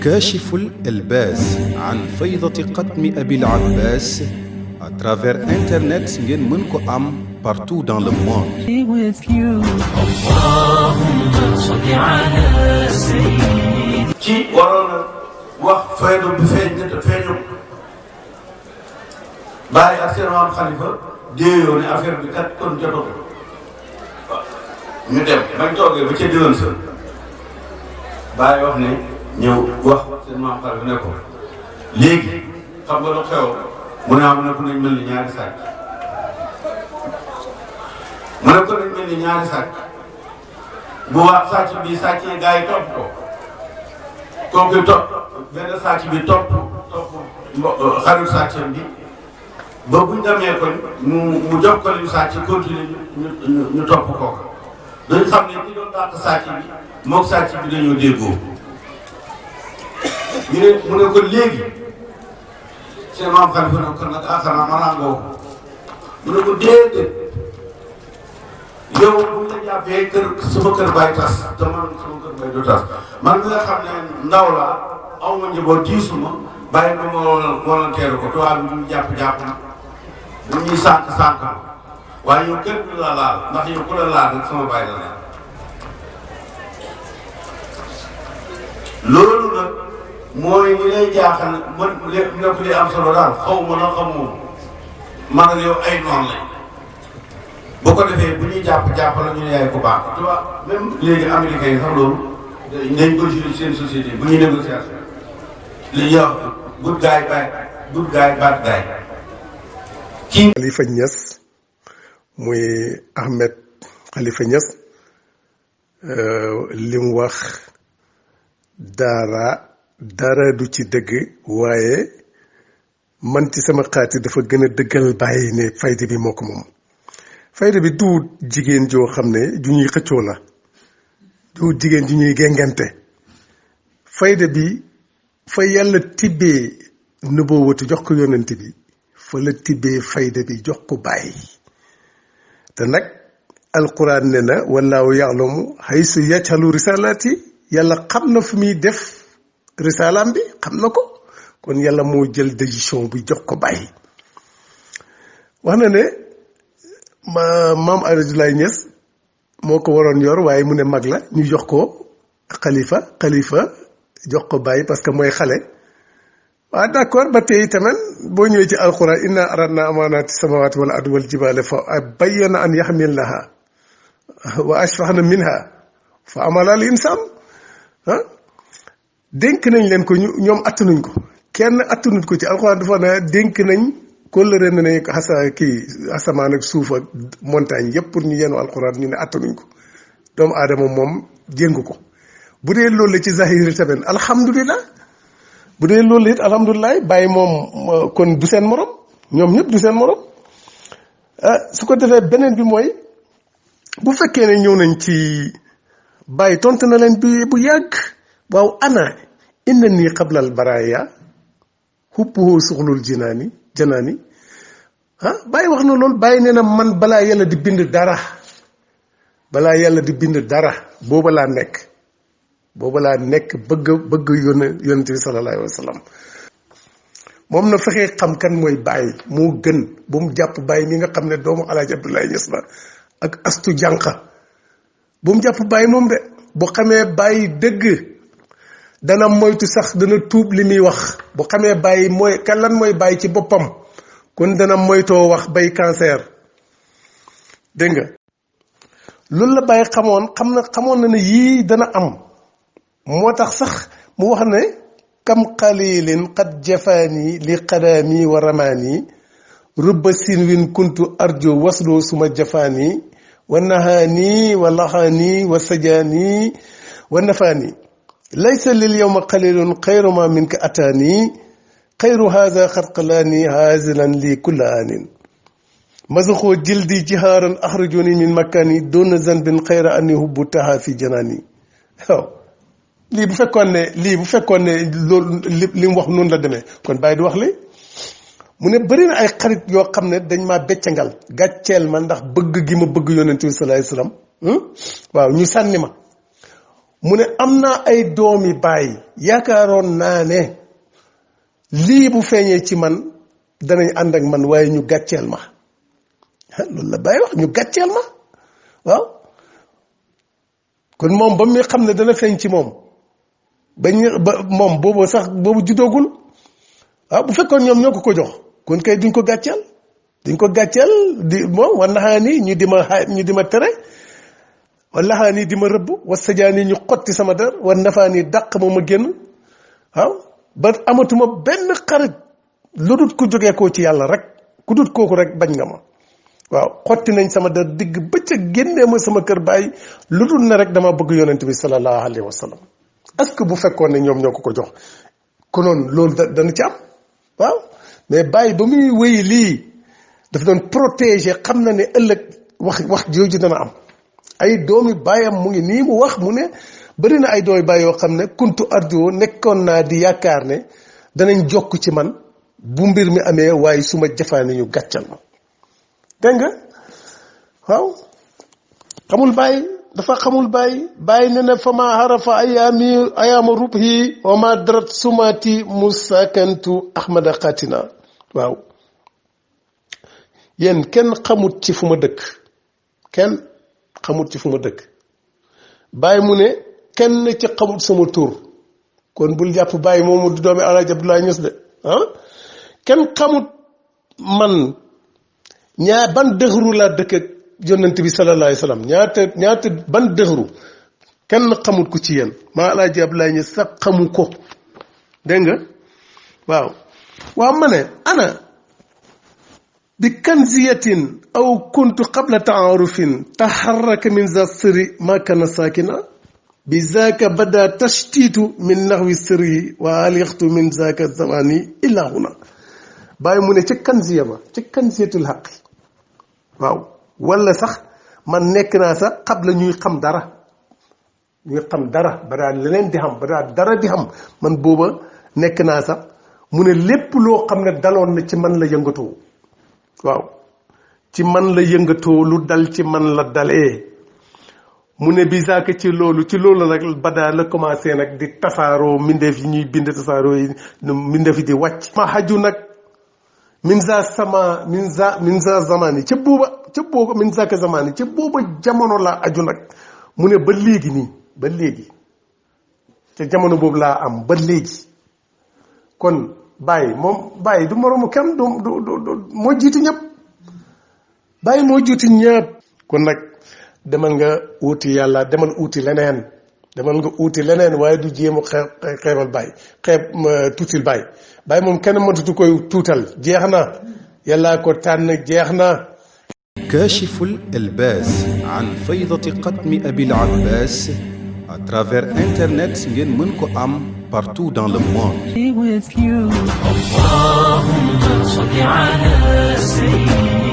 كاشف الألباس عن فيضة قدم أبي العباس à travers internet ngeen mën ko am partout dans le monde. ci waroon na wax fayda bi feeñu bàyyi ak seen maam Xalifa déeyoo ne affaire bi kat kon jotoo ñu dem bañ toogee ba ca déwén sa bàyyi wax ne ñëw wax seen maam Xalifa ne ko léegi xam nga lu xew mu ne am na ku nañ mel ni ñaari sàcc mu ne ko nañ mel ni ñaari sàcc bu waa sàcc bi sàccee gaa yi topp ko kooku topp benn sàcc bi topp xarit sàccam bi ba buñ demee ko mu jox ko lim sàcc continuer ñu topp kooku dañ xam ne ki doon dàq sàcc bi mook sàcc bi dañoo déggoo ñu ne mu ne ko léegi seen maam Xalifa ne ko nag xanaa maraangoo mu ne ko déedéet yow bu ñu la jàppee sama kër bay tas te man sama kër bay du tas man mi nga xam ne ndaw la aw ma njaboot diisuma bàyyi ba ma volontaire ko tubaab bi ñu jàpp na bu ñuy sànq waaye yow kenn du la laal ndax yow ku la laal rek sama bàyyi la laal loolu nag mooy li lay jaaxal man lépp li am solo daal xaw ma la xamoo man ak yow ay noon lañ bu ko defee bu ñuy jàpp la ñu ne yaay ko baax tu vois même léegi américains yi sax loolu dañ ko jël seen société bu ñuy négociation li ñuy wax good guy bad guy kii Khalifa Niass muy Ahmed Khalifa Niass li mu wax dara du ci dëgg waaye man ci sama xaati dafa gën a dëggal bàyyi ne fayda bi moo ko moom fayda bi du jigéen joo xam ne ju ñuy xëccoo la du jigéen ju ñuy gengante fayda bi fa yàlla tibbee nubuwwatu jox ko yonent bi fa la tibbee fayda bi jox ko bàyyi te nag alquran ne na wallaahu ya'lamu haysu yaj'alu risalaati yàlla xam na fu muy def risalaam bi xam na ko kon yàlla moo jël décision bi jox ko bàyyi wax na ne maam Abdoulaye Niass moo ko waroon yor waaye mu ne mag la ñu jox ko xalifa jox ko bàyyi parce que mooy xale waaw d'accord ba tey tamit boo ñëwee ci alquran inna aradna amanati samawati wal ardi wal jibali fa bayyana an yaxmilnaha wa ashfaqna minha fa amala al insan dénk nañ leen ko ñoom attanuñ ko kenn attanut ko ci alxuraan dafa ne dénk nañ kóllëre na ne asamaan ak suuf ak montagne yëpp pour ñu yenu alxuraan ñu ne attanuñ ko doomu aadama moom jéngu ko bu dee loolu la ci zahiri tamit alhamdulilah bu dee loolu la it alhamdulilah bàyyi moom kon du seen morom ñoom ñëpp du seen morom su ko defee beneen bi mooy bu fekkee ne ñëw nañ ci bàyyi tontu na leen bi bu yàgg waaw ana inna nii qablal baraaya xuppuhoo suxlul janaani bàyyi wax na loolu bàyyi nee na man balaa yàlla di bind dara booba laa nekk bëgg yonent bi sallallahu alayhi wa sallam moom na fexee xam kan mooy bàyyi moo gën bu mu jàpp bàyyi mi nga xam ne doomu alaaji Abdoulaye Niass la ak astu jànqa bu mu jàpp bàyyi moom de bu xamee bàyyi dëgg dana moytu sax dana tuub li muy wax bu xamee bàyyi mooy kan lan mooy bàyyi ci boppam kon dana moytoo wax bay cancer dégg nga loolu la bàyyi xamoon na ne yii dana am moo tax sax mu wax ne kam qalilin qad jafaani li qadaami wa ramaani rubba sinwin kuntu arjo waslo suma jafaani wa nahaani wa lahaani wa sajaani wa nafaani laysa lil yawma qalilun xayru ma minka ataani xayru haza xarqalaani hazilan li kulla aanin mazuxoo jildi jihaaran axrajuni min makkaani doona zanbin xayra anni hubbu taha fi janaani waaw lii bu fekkoon ne loolu li mu wax noonu la demee kon bàyyi di wax li mu ne bëri na ay xarit yoo xam ne dañ maa beccangal gàcceel ma ndax bëgg gi ma bëgg yonent bi sallallahu alayhi wasallam waaw ñu sànni ma mu ne am naa ay doomi baay yaakaaroon naa ne lii bu feeñee ci man danañ ànd ak man waaye ñu gàcceel ma loolu la Baay wax ñu gàcceel ma waaw kon moom ba muy xam ne dana feeñ ci moom ba moom boobu juddoogul waaw bu fekkoon ñoom ñoo ko jox kon kay duñ ko gàcceel di moom wa naxaani ñu di ma tere wa laxaani di ma rëbb wa sajaani ñu xotti sama der wa nafaani dàq ma génn waaw ba amatuma benn xarit lu dut ku jógee koo ci yàlla rek ku dut kooku rek bañ nga ma waaw xotti nañ sama der digg bëccëg génnee ma sama kër bàyyi lu dul ne rek dama bëgg yonent bi sallallahu alayhi wa sallam est-ce que bu fekkoon ne ñoom ñoo ko jox konoon loolu dana ci am waaw mais bàyyi ba muy wéy lii dafa doon protéger xam na ne ëllëg wax jooju dana am ay doomi bàyyam mu ngi nii mu wax mu ne bëri na ay doomi bàyyi yoo xam ne kuntu arjo nekkoon naa di yaakaar ne danañ jokk ci man bu mbir mi amee waaye su ma jafaane ñu gàccal ma dégg nga waaw xamul bàyyi ne ne fa ma harafa ayaama rubhi wa ma darat sumati musakantu ahmada xatina waaw yéen kenn xamut ci fu ma dëkk bàyyi mu ne kenn ci xamut sama tur kon bul jàpp bàyyi moomu du doomi Alaaji Abdoulaye Niass de kenn xamut man ban dëxru laa dëkk ak yonent bi sallallahu alayhi wa sallam ñaata ban dëxru kenn xamut ko ci yéen maa Alaaji Abdoulaye Niass sax xamu ko dégg nga waaw ma ne ana bi kanziyatin aw kuntu qabla taarufin taharraka min za sirri ma kana sakina bi zaaka bada tashtitu min naxwi sirri wa alixtu min zaaka zamani illa huna bàyyi mu ne ci kanziya ba ci kanziyatul xaq waaw wala sax man nekk naa sax qabla ñuy xam dara ba daal leneen di xam ba daal dara di xam man booba nekk naa sax mu ne lépp loo xam ne daloon na ci man la yëngatoo waaw ci man la yëngatoo lu dal ci man la dalee mu ne bisaaka ci loolu nag badaa la commencé nag di tasaaroo mbindeef yi ñuy bind tasaaroo yi mbindeef yi di wàcc ma xaju nag min za zamani ca booba min zaaka zamani ca booba jamono laa aju nag mu ne ba léegi ca jamono boobu laa am ba léegi kon bàyyi du moroomu kenn du moo jiiti ñëpp bàyyi moo jiiti ñëpp kon nag demal nga uuti yàlla demal uuti leneen waaye du jéem a xeebal bàyyi tuutil bàyyi moom kenn mënatu koy tuutal jeex na yàllaa ko tànn jeex na كاشف الألباس عن فيضة قتم أبي العباس à travers internet ngeen mën ko am partout dans le monde. Allahumma salli ala sayyidina